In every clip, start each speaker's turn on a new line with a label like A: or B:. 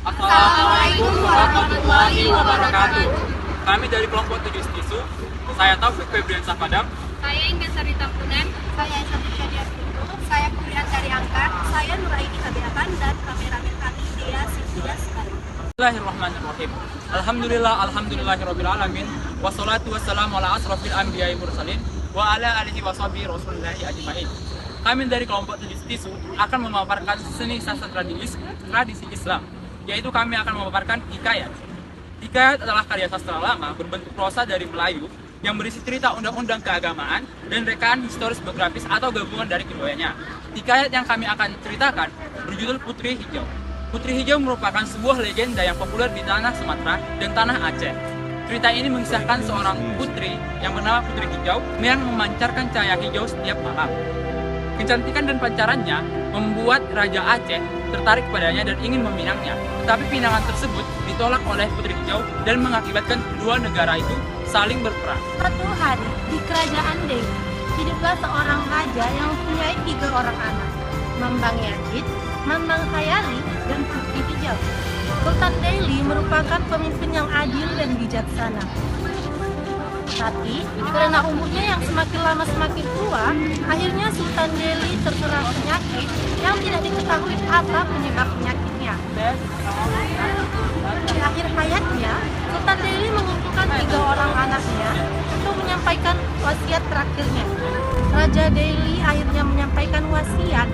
A: Assalamualaikum warahmatullahi wabarakatuh. Kami dari kelompok 7 Stisu. Saya Taufik Febrian Sapadam.
B: Saya Indah Sari Tampunan.
C: Saya Isabel Syadias Pintu. Saya Kurian dari Angkat. Saya Nuraini Habiakan dan kameramen kami Dea Sintia Sekali.
A: Bismillahirrahmanirrahim. Alhamdulillahirrabbilalamin. Wassalatu wassalamu ala asrafil anbiya'i mursalin wa ala alihi wa sahbihi rasulillahi ajma'in. Kami dari kelompok 7 Stisu akan memaparkan seni sastra tradisi Islam, yaitu kami akan memaparkan hikayat. Hikayat adalah karya sastra lama berbentuk prosa dari Melayu yang berisi cerita undang-undang keagamaan dan rekaan historis biografis atau gabungan dari keduanya. Hikayat yang kami akan ceritakan berjudul Putri Hijau. Putri Hijau merupakan sebuah legenda yang populer di tanah Sumatera dan tanah Aceh. Cerita ini mengisahkan seorang putri yang bernama Putri Hijau yang memancarkan cahaya hijau setiap malam. Kecantikan dan pancarannya membuat Raja Aceh tertarik padanya dan ingin meminangnya. Tetapi pinangan tersebut ditolak oleh Putri Hijau dan mengakibatkan kedua negara itu saling berperang.
C: Suatu hari di kerajaan Dewi, hiduplah seorang raja yang mempunyai 3 orang anak, Mambang Yazid, Mambang Hayali, dan Putri Hijau. Sultan Delhi merupakan pemimpin yang adil dan bijaksana. Tapi karena umurnya yang semakin lama semakin tua, akhirnya Sultan Delhi terserang penyakit yang tidak diketahui apa penyebab penyakitnya. Di akhir hayatnya, Sultan Delhi mengumpulkan 3 orang anaknya untuk menyampaikan wasiat terakhirnya. Raja Delhi akhirnya menyampaikan wasiat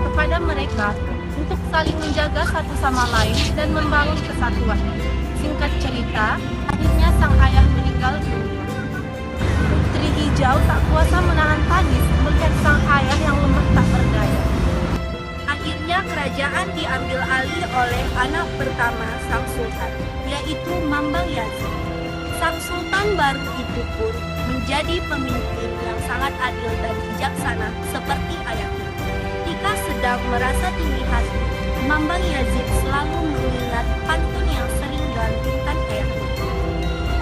C: kepada mereka untuk saling menjaga satu sama lain dan membangun kesatuan. Singkat cerita, akhirnya sang ayah meninggal dunia. Putri Hijau tak kuasa menahan tangis melihat sang ayah yang lemah tak berdaya. Akhirnya kerajaan diambil alih oleh anak pertama sang sultan, yaitu Mambang Yazid. Sang sultan baru itu pun menjadi pemimpin yang sangat adil dan bijaksana seperti ayahnya. Jika sedang merasa tinggi hati, Mambang Yazid selalu mengingat pantun yang sering dilantunkan ayahnya.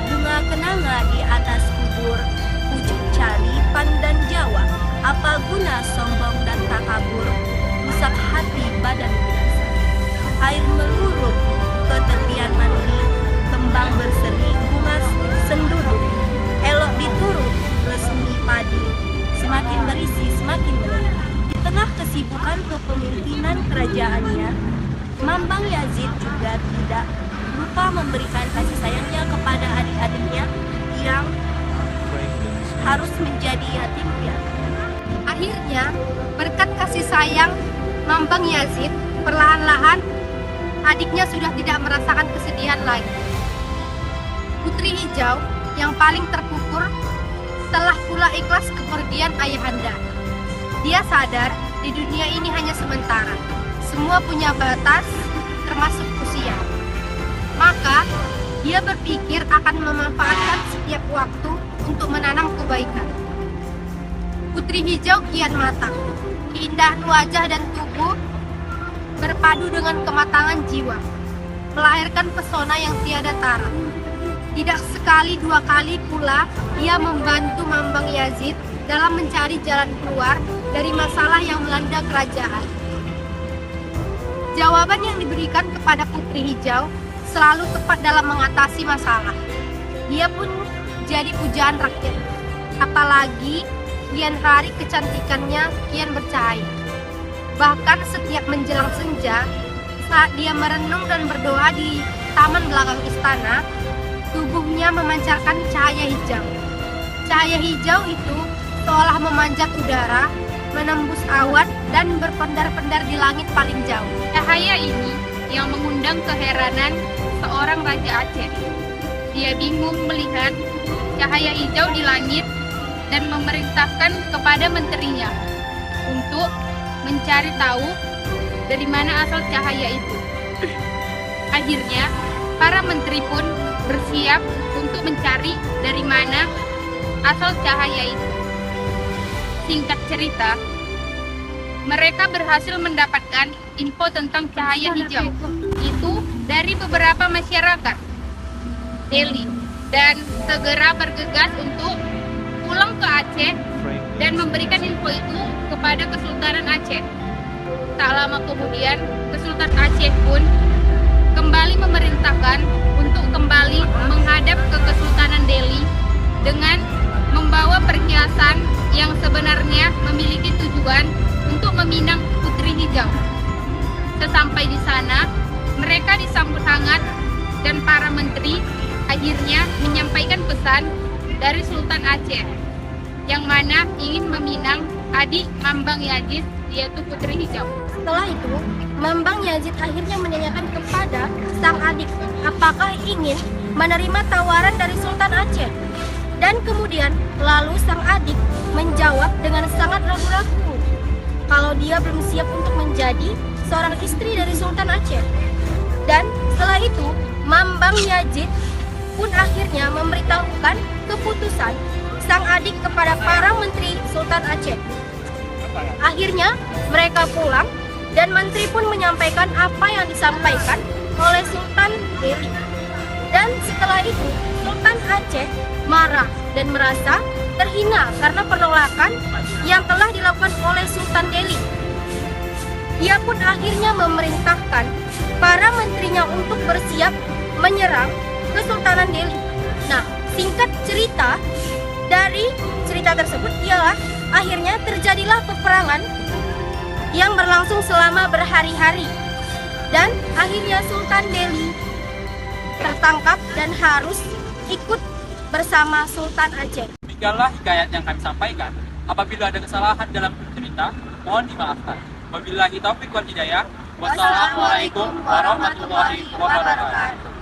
C: Bunga kenanga di atas kubur, pucuk cari pandan Jawa, apa guna sombong dan takabur, rusak hati badan binasa. Air meluruh ke tepian mandi, kembang berseri bunga senduduk, elok diturut resmi padi, semakin berisi semakin melekat. Di tengah kesibukan kepemimpinan kerajaannya, Mambang Yazid juga tidak lupa memberikan kasih sayangnya kepada adik-adiknya yang harus menjadi yatim piatu. Akhirnya, berkat kasih sayang Mambang Yazid, perlahan-lahan adiknya sudah tidak merasakan kesedihan lagi. Putri Hijau yang paling terpukul telah pula ikhlas kepergian ayahanda. Dia sadar di dunia ini hanya sementara. Semua punya batas, termasuk usia. Maka, dia berpikir akan memanfaatkan setiap waktu untuk menanam kebaikan. Putri Hijau kian matang. Keindahan wajah dan tubuh berpadu dengan kematangan jiwa, melahirkan pesona yang tiada tara. Tidak sekali dua kali pula ia membantu Mambang Yazid dalam mencari jalan keluar dari masalah yang melanda kerajaan. Jawaban yang diberikan kepada Putri Hijau selalu tepat dalam mengatasi masalah. Dia pun jadi pujaan rakyat. Apalagi kian hari kecantikannya kian bercahaya. Bahkan setiap menjelang senja, saat dia merenung dan berdoa di taman belakang istana, tubuhnya memancarkan cahaya hijau. Cahaya hijau itu seolah memanjat udara, menembus awan dan berpendar-pendar di langit paling jauh.
B: Cahaya ini yang mengundang keheranan seorang Raja Aceh. Dia bingung melihat cahaya hijau di langit dan memerintahkan kepada menterinya untuk mencari tahu dari mana asal cahaya itu. Akhirnya, para menteri pun bersiap untuk mencari dari mana asal cahaya itu. Singkat cerita, mereka berhasil mendapatkan info tentang cahaya hijau itu dari beberapa masyarakat Delhi dan segera bergegas untuk pulang ke Aceh dan memberikan info itu kepada Kesultanan Aceh. Tak lama kemudian, Kesultanan Aceh pun memutuskan untuk kembali menghadap ke Kesultanan Delhi dengan membawa perhiasan yang sebenarnya memiliki tujuan untuk meminang Putri Hijau. Sesampai di sana, mereka disambut hangat dan para menteri akhirnya menyampaikan pesan dari Sultan Aceh yang mana ingin meminang adik Mambang Yazid, yaitu Putri Hijau.
C: Setelah itu, Mambang Yazid akhirnya menanyakan kepada sang adik apakah ingin menerima tawaran dari Sultan Aceh. Dan kemudian lalu sang adik menjawab dengan sangat ragu-ragu kalau dia belum siap untuk menjadi seorang istri dari Sultan Aceh. Dan setelah itu, Mambang Yazid pun akhirnya memberitahukan keputusan sang adik kepada para menteri Sultan Aceh. Akhirnya mereka pulang dan menteri pun menyampaikan apa yang disampaikan oleh Sultan Delhi. Dan setelah itu, Sultan Aceh marah dan merasa terhina karena penolakan yang telah dilakukan oleh Sultan Delhi. Ia pun akhirnya memerintahkan para menterinya untuk bersiap menyerang Kesultanan Delhi. Nah, singkat cerita dari cerita tersebut ialah akhirnya terjadilah peperangan yang berlangsung selama berhari-hari. Dan akhirnya Sultan Delhi tertangkap dan harus ikut bersama Sultan Aceh.
A: Demikianlah hikayat yang kami sampaikan. Apabila ada kesalahan dalam cerita, mohon dimaafkan. Wabillahi taufiq wal hidayah. Wassalamualaikum warahmatullahi wabarakatuh.